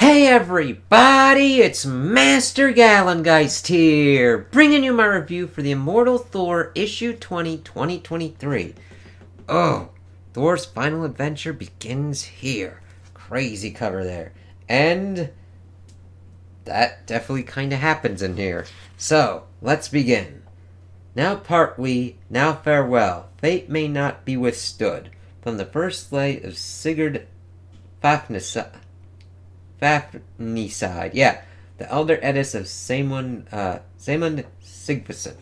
Hey everybody, it's Master Gallengeist here, bringing you my review for the Immortal Thor issue 20, 2023. Oh, Thor's final adventure begins here. Crazy cover there. And that definitely kind of happens in here. So, let's begin. Now part we, now farewell. Fate may not be withstood. From the first slay of Sigurd Fafnisside. Yeah, the elder Edis of Saemund Sigvason.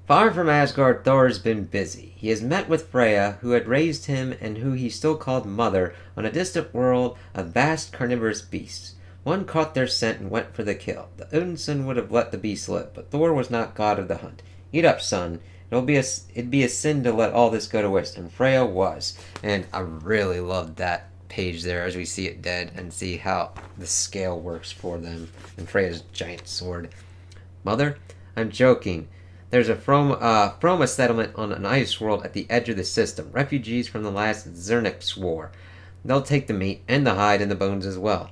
Far from Asgard, Thor has been busy. He has met with Freya, who had raised him and who he still called Mother, on a distant world of vast carnivorous beasts. One caught their scent and went for the kill. The Odinson would have let the beast live, but Thor was not god of the hunt. Eat up, son. It'd be a sin to let all this go to waste, and Freya was. And I really loved that page there as we see it dead and see how the scale works for them and Freya's giant sword. Mother, I'm joking. There's a Froma settlement on an ice world at the edge of the system. Refugees from the last Zernix war. They'll take the meat and the hide and the bones as well.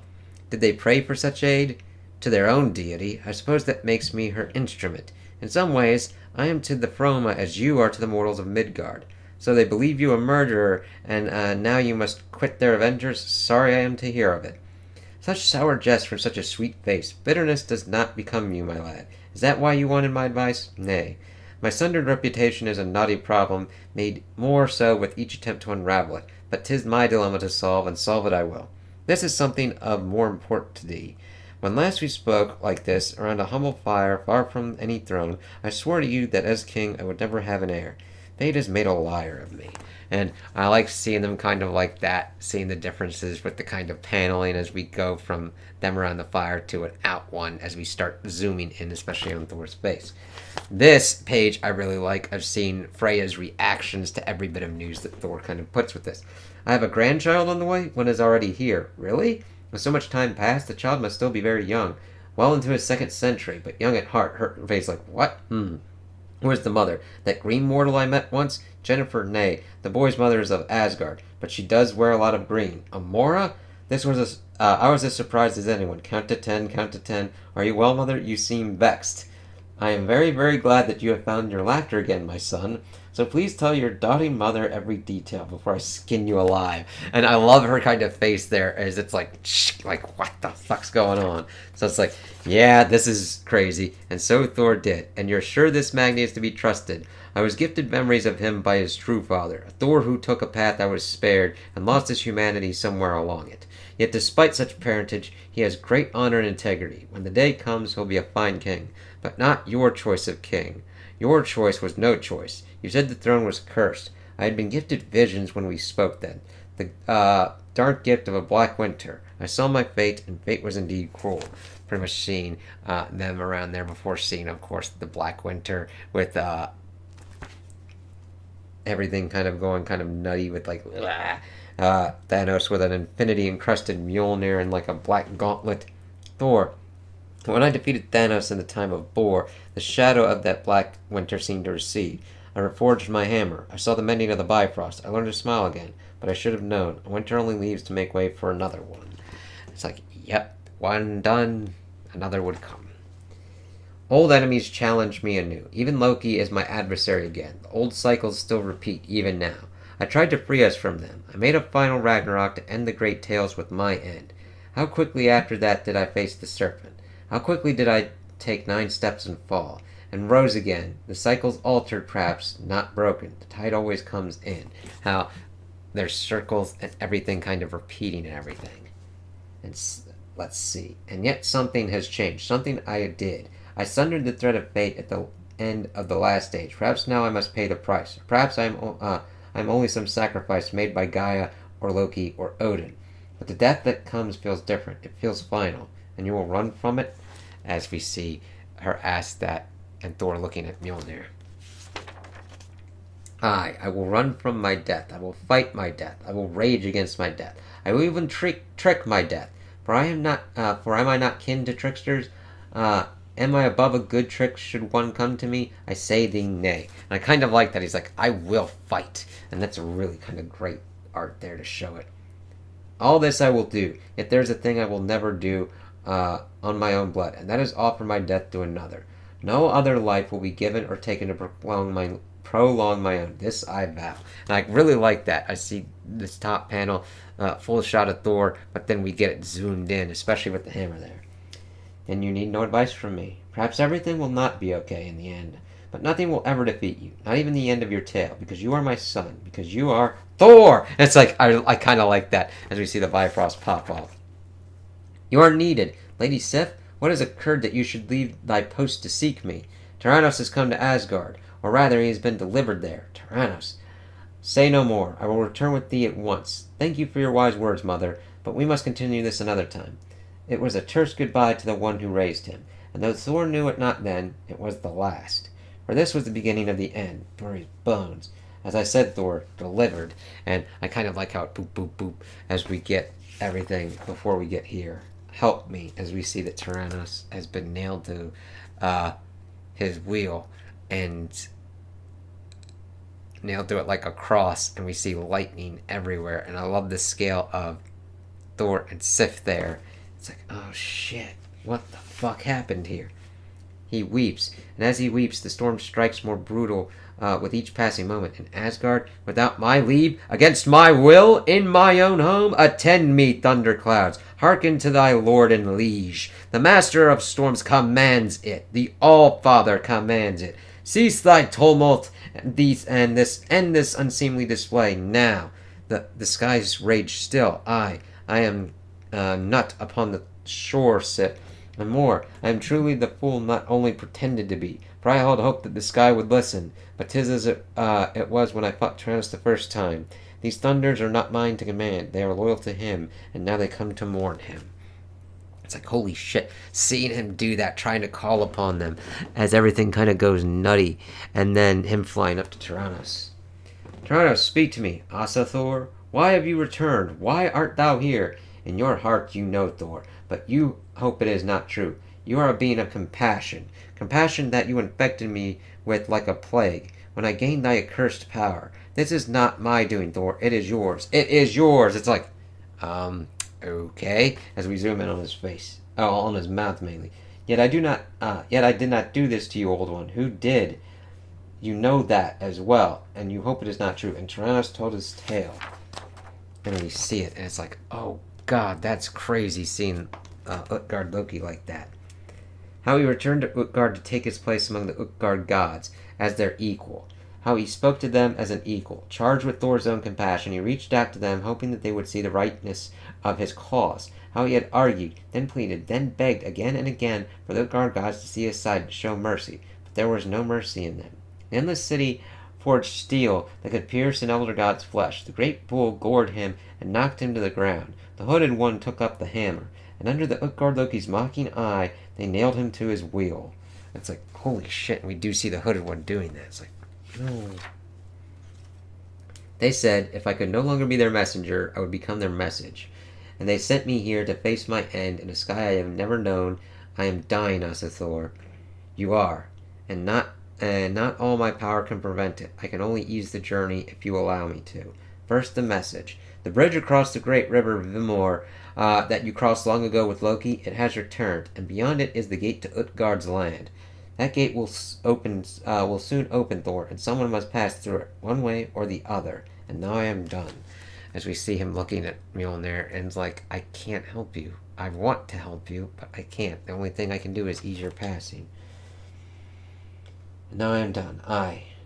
Did they pray for such aid? To their own deity. I suppose that makes me her instrument. In some ways, I am to the Froma as you are to the mortals of Midgard. So they believe you a murderer, and now you must quit their adventures? Sorry I am to hear of it. Such sour jest from such a sweet face. Bitterness does not become you, my lad. Is that why you wanted my advice? Nay. My sundered reputation is a knotty problem, made more so with each attempt to unravel it. But 'tis my dilemma to solve, and solve it I will. This is something of more import to thee. When last we spoke like this, around a humble fire, far from any throne, I swore to you that as king I would never have an heir. Fate has made a liar of me. And I like seeing them kind of like that, seeing the differences with the kind of paneling as we go from them around the fire to an out one as we start zooming in, especially on Thor's face. This page I really like. I've seen Freya's reactions to every bit of news that Thor kind of puts with this. I have a grandchild on the way? One is already here. Really? With so much time passed, the child must still be very young. Well into his second century, but young at heart. Her face like, what? Where's the mother? That green mortal I met once? Jennifer, nay. The boy's mother is of Asgard, but she does wear a lot of green. Amora? I was as surprised as anyone. Count to 10, count to 10. Are you well, mother? You seem vexed. I am very, very glad that you have found your laughter again, my son. So please tell your doting mother every detail before I skin you alive. And I love her kind of face there as it's like what the fuck's going on? So it's like, yeah, this is crazy. And so Thor did. And you're sure this Magni is to be trusted. I was gifted memories of him by his true father, a Thor who took a path I was spared and lost his humanity somewhere along it. Yet despite such parentage, he has great honor and integrity. When the day comes, he'll be a fine king. But not your choice of king. Your choice was no choice. You said the throne was cursed. I had been gifted visions when we spoke then. The dark gift of a black winter. I saw my fate, and fate was indeed cruel. Pretty much seeing them around there before seeing, of course, the black winter with everything kind of going kind of nutty with like Thanos with an infinity-encrusted Mjolnir and like a black gauntlet. Thor. When I defeated Thanos in the time of Bor, the shadow of that black winter seemed to recede. I reforged my hammer. I saw the mending of the Bifrost. I learned to smile again. But I should have known. A winter only leaves to make way for another one. It's like, yep, one done, another would come. Old enemies challenge me anew. Even Loki is my adversary again. The old cycles still repeat, even now. I tried to free us from them. I made a final Ragnarok to end the great tales with my end. How quickly after that did I face the serpent? How quickly did I take 9 steps and fall, and rose again? The cycle's altered, perhaps, not broken. The tide always comes in. How there's circles and everything kind of repeating and everything. And let's see. And yet something has changed. Something I did. I sundered the thread of fate at the end of the last age. Perhaps now I must pay the price. Perhaps I'm only some sacrifice made by Gaia or Loki or Odin. But the death that comes feels different. It feels final. And you will run from it, as we see her ask that, and Thor looking at Mjolnir. I will run from my death. I will fight my death. I will rage against my death. I will even trick my death. For am I not kin to tricksters? Am I above a good trick should one come to me? I say thee nay. And I kind of like that. He's like, I will fight. And that's a really kind of great art there to show it. All this I will do, yet there's a thing I will never do on my own blood, and that is offer my death to another. No other life will be given or taken to prolong my own. This I vow. And I really like that. I see this top panel, full shot of Thor, but then we get it zoomed in, especially with the hammer there. And you need no advice from me. Perhaps everything will not be okay in the end, but nothing will ever defeat you, not even the end of your tale, because you are my son, because you are Thor! And it's like, I kind of like that, as we see the Bifrost pop off. You are needed. Lady Sif, what has occurred that you should leave thy post to seek me? Tyrannos has come to Asgard, or rather he has been delivered there. Tyrannos. Say no more. I will return with thee at once. Thank you for your wise words, mother, but we must continue this another time. It was a terse goodbye to the one who raised him, and though Thor knew it not then, it was the last. For this was the beginning of the end, for his bones. As I said, Thor, delivered. And I kind of like how it boop, boop, boop, as we get everything before we get here. Help me, as we see that Tyrannos has been nailed to his wheel, and nailed to it like a cross, and we see lightning everywhere. And I love the scale of Thor and Sif there. It's like, oh shit, what the fuck happened here? He weeps, and as he weeps, the storm strikes more brutal with each passing moment. In Asgard, without my leave, against my will, in my own home, attend me, thunderclouds. Hearken to thy lord and liege. The master of storms commands it. The All-Father commands it. Cease thy tumult and this unseemly display. Now, the skies rage still. I am nut upon the shore sit. And more, I am truly the fool not only pretended to be, for I held hope that the sky would listen, but 'tis as it was when I fought Tyrannos the first time. These thunders are not mine to command, they are loyal to him, and now they come to mourn him. It's like, holy shit, seeing him do that, trying to call upon them, as everything kind of goes nutty, and then him flying up to Tyrannos. Tyrannos, speak to me, Asa Thor. Why have you returned? Why art thou here? In your heart you know, Thor, but you hope it is not true. You are a being of compassion, compassion that you infected me with like a plague, when I gained thy accursed power. This is not my doing, Thor, it is yours. It is yours! It's like, okay, as we zoom in on his face. Oh, on his mouth mainly. Yet I did not do this to you, old one. Who did? You know that as well, and you hope it is not true. And Tyrannos told his tale. And we see it, and it's like, oh god, that's crazy seeing Utgard Loki like that. How he returned to Utgard to take his place among the Utgard gods as their equal. How he spoke to them as an equal. Charged with Thor's own compassion, he reached out to them, hoping that they would see the rightness of his cause. How he had argued, then pleaded, then begged again and again for the Utgard gods to see his side and show mercy. But there was no mercy in them. The endless city forged steel that could pierce an elder god's flesh. The great bull gored him and knocked him to the ground. The hooded one took up the hammer, and under the Utgard Loki's mocking eye, they nailed him to his wheel. It's like, holy shit, and we do see the hooded one doing that. It's like, no. They said, if I could no longer be their messenger, I would become their message. And they sent me here to face my end in a sky I have never known. I am dying, Asa Thor. You are, and not all my power can prevent it. I can only ease the journey if you allow me to. First, the message. The bridge across the great river Vimor that you crossed long ago with Loki, it has returned, and beyond it is the gate to Utgard's land. That gate will soon open, Thor, and someone must pass through it, one way or the other. And now I am done. As we see him looking at Mjolnir, and it's like, I can't help you. I want to help you, but I can't. The only thing I can do is ease your passing. And now I am done.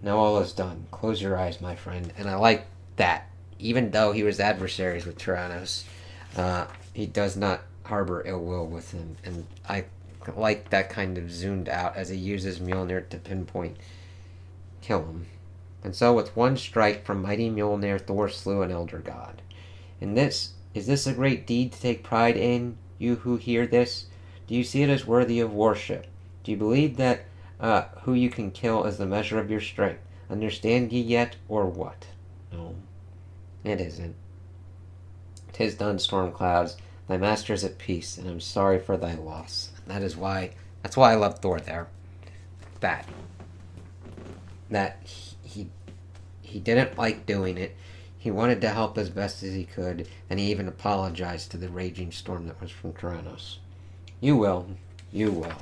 Now all is done. Close your eyes, my friend. And I like that. Even though he was adversaries with Tyrannos, he does not harbor ill will with him. And I like that kind of zoomed out as he uses Mjolnir to pinpoint kill him. And so with one strike from mighty Mjolnir, Thor slew an elder god. Is this a great deed to take pride in, you who hear this? Do you see it as worthy of worship? Do you believe that who you can kill is the measure of your strength? Understand ye yet, or what? No, it isn't. 'Tis done, storm clouds. Thy master is at peace, and I'm sorry for thy loss. And that is why That's why I love Thor there. That he didn't like doing it. He wanted to help as best as he could, and he even apologized to the raging storm that was from Tyrannos. You will. You will.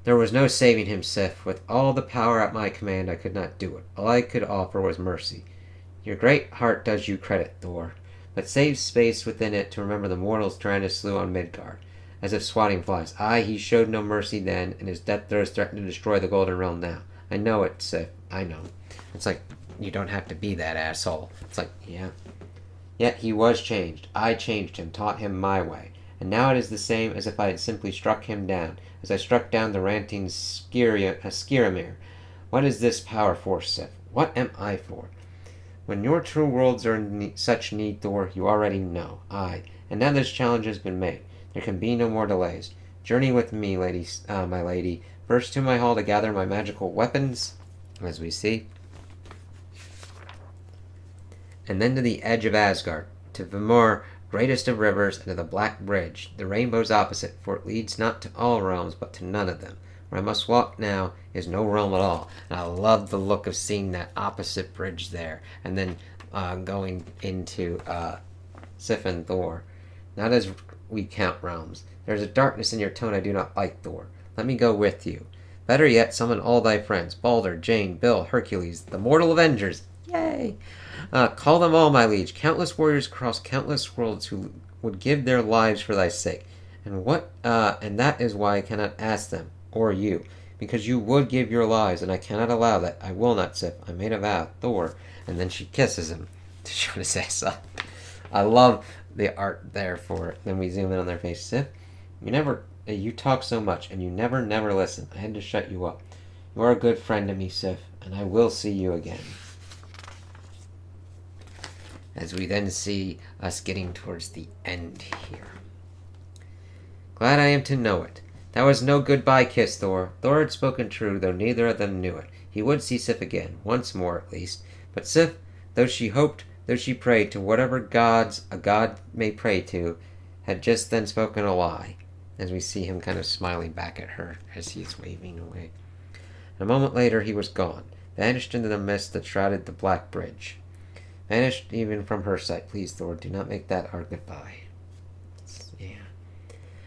There was no saving him, Sif. With all the power at my command, I could not do it. All I could offer was mercy. Your great heart does you credit, Thor, but save space within it to remember the mortals Tyrannus slew on Midgard, as if swatting flies. Aye, he showed no mercy then, and his death throes threaten to destroy the Golden Realm now. I know it, Sif. I know. It's like, you don't have to be that asshole. It's like, yeah. Yet he was changed. I changed him, taught him my way. And now it is the same as if I had simply struck him down, as I struck down the ranting Skirmir. What is this power for, Sif? What am I for? When your true worlds are in such need, Thor, you already know. Aye, and now this challenge has been made. There can be no more delays. Journey with me, my lady. First to my hall to gather my magical weapons, as we see. And then to the edge of Asgard, to Vimur, greatest of rivers, and to the Black Bridge, the rainbow's opposite, for it leads not to all realms, but to none of them. Where I must walk now is no realm at all. And I love the look of seeing that opposite bridge there, and then going into Sif and Thor. Not as we count realms. There is a darkness in your tone I do not like, Thor. Let me go with you. Better yet, summon all thy friends, Balder, Jane, Bill, Hercules, the mortal Avengers. Yay! Call them all, my liege, countless warriors across countless worlds who would give their lives for thy sake. And that is why I cannot ask them, or you, because you would give your lives, and I cannot allow that. I will not, Sif. I made a vow, Thor. And then she kisses him to show his ass up. I love the art there for it. Then we zoom in on their face. Sif, you talk so much, and you never listen. I had to shut you up. You are a good friend to me, Sif, and I will see you again. As we then see us getting towards the end here. Glad I am to know it. That was no goodbye kiss, Thor. Thor had spoken true, though neither of them knew it. He would see Sif again, once more at least. But Sif, though she hoped, though she prayed to whatever gods a god may pray to, had just then spoken a lie, as we see him kind of smiling back at her as he is waving away. And a moment later he was gone, vanished into the mist that shrouded the Black Bridge. Vanished even from her sight. Please, Thor, do not make that our goodbye. Yeah.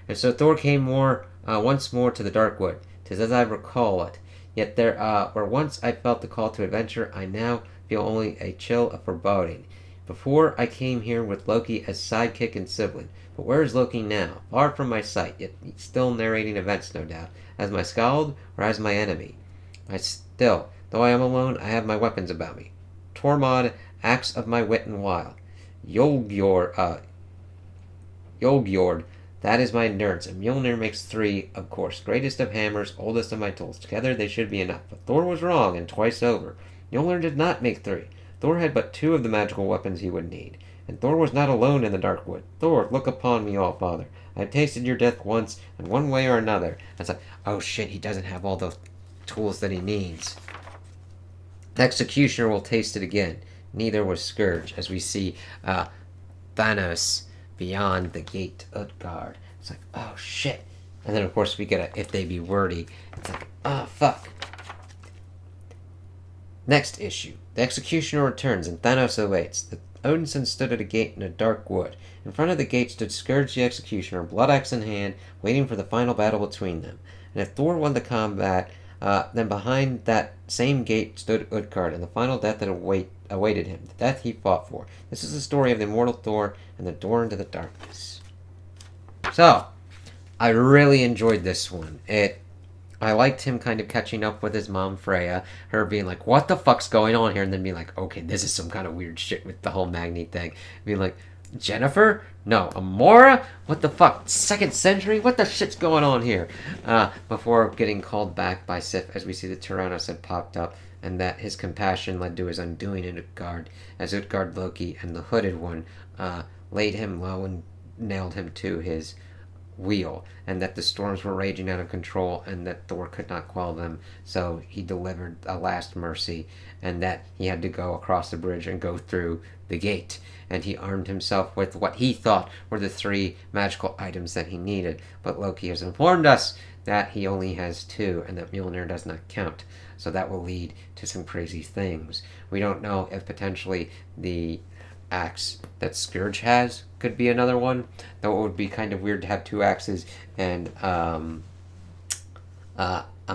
And so Thor came once more to the dark wood. 'Tis as I recall it. Yet there, where once I felt the call to adventure, I now feel only a chill of foreboding. Before I came here with Loki as sidekick and sibling. But where is Loki now? Far from my sight, yet still narrating events, no doubt. As my skald, or as my enemy? Though I am alone, I have my weapons about me. Tormod, axe of my wit and wile. Yolgjord, that is my endurance, and Mjolnir makes 3, of course. Greatest of hammers, oldest of my tools. Together they should be enough. But Thor was wrong, and twice over. Mjolnir did not make 3. Thor had but 2 of the magical weapons he would need. And Thor was not alone in the dark wood. Thor, look upon me, All-Father. I have tasted your death once, in one way or another. It's like, oh shit, he doesn't have all the tools that he needs. The Executioner will taste it again. Neither was Scourge, as we see Thanos beyond the gate of Utgard. It's like, oh shit. And then of course we get a if they be wordy. It's like, oh fuck. Next issue. The Executioner returns and Thanos awaits. The Odinson stood at a gate in a dark wood. In front of the gate stood Scourge the Executioner, blood axe in hand, waiting for the final battle between them. And if Thor won the combat, then behind that same gate stood Utgard, and the final death that awaited him, the death he fought for. This is the story of the Immortal Thor and the door into the darkness. So, I really enjoyed this one. I liked him kind of catching up with his mom, Freya, her being like, what the fuck's going on here? And then being like, okay, this is some kind of weird shit with the whole Magni thing. Being like, Jennifer? No. Amora? What the fuck? 2nd century? What the shit's going on here? Before getting called back by Sif, as we see the Tyrannos had popped up, and that his compassion led to his undoing in Utgard, as Utgard Loki and the Hooded One laid him low and nailed him to his wheel, and that the storms were raging out of control, and that Thor could not quell them. So he delivered a last mercy, and that he had to go across the bridge and go through the gate. And he armed himself with what he thought were the 3 magical items that he needed. But Loki has informed us that he only has 2, and that Mjolnir does not count. So that will lead to some crazy things. We don't know if potentially the axe that Scourge has could be another one, though it would be kind of weird to have 2 axes and a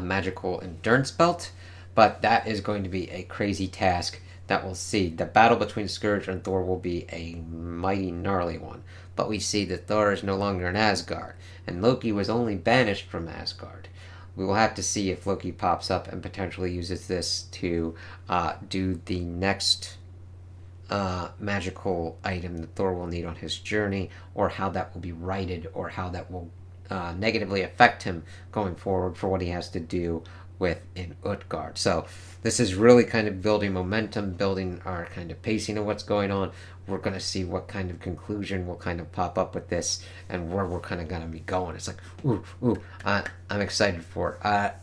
magical endurance belt. But that is going to be a crazy task that we'll see. The battle between Scourge and Thor will be a mighty gnarly one. But we see that Thor is no longer in Asgard, and Loki was only banished from Asgard. We will have to see if Loki pops up and potentially uses this to do the next magical item that Thor will need on his journey, or how that will be righted, or how that will negatively affect him going forward for what he has to do with in Utgard. So this is really kind of building momentum, building our kind of pacing of what's going on. We're going to see what kind of conclusion will kind of pop up with this, and where we're kind of going to be going. It's like, I'm excited for it.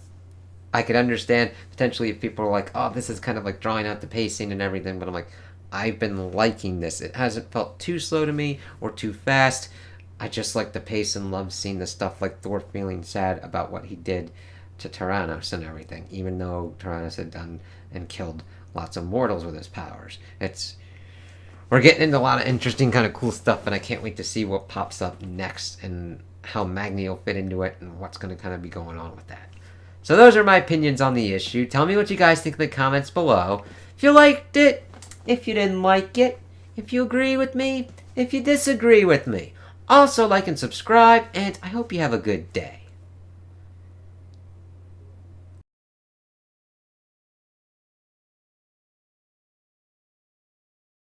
I could understand potentially if people are like, oh, this is kind of like drawing out the pacing and everything, but I'm like, I've been liking this. It hasn't felt too slow to me or too fast. I just like the pace and love seeing the stuff like Thor feeling sad about what he did to Tyrannus and everything, even though Tyrannus had done and killed lots of mortals with his powers. We're getting into a lot of interesting kind of cool stuff, and I can't wait to see what pops up next and how Magni will fit into it and what's going to kind of be going on with that. So those are my opinions on the issue. Tell me what you guys think in the comments below. If you liked it, if you didn't like it, if you agree with me, if you disagree with me. Also, like and subscribe, and I hope you have a good day.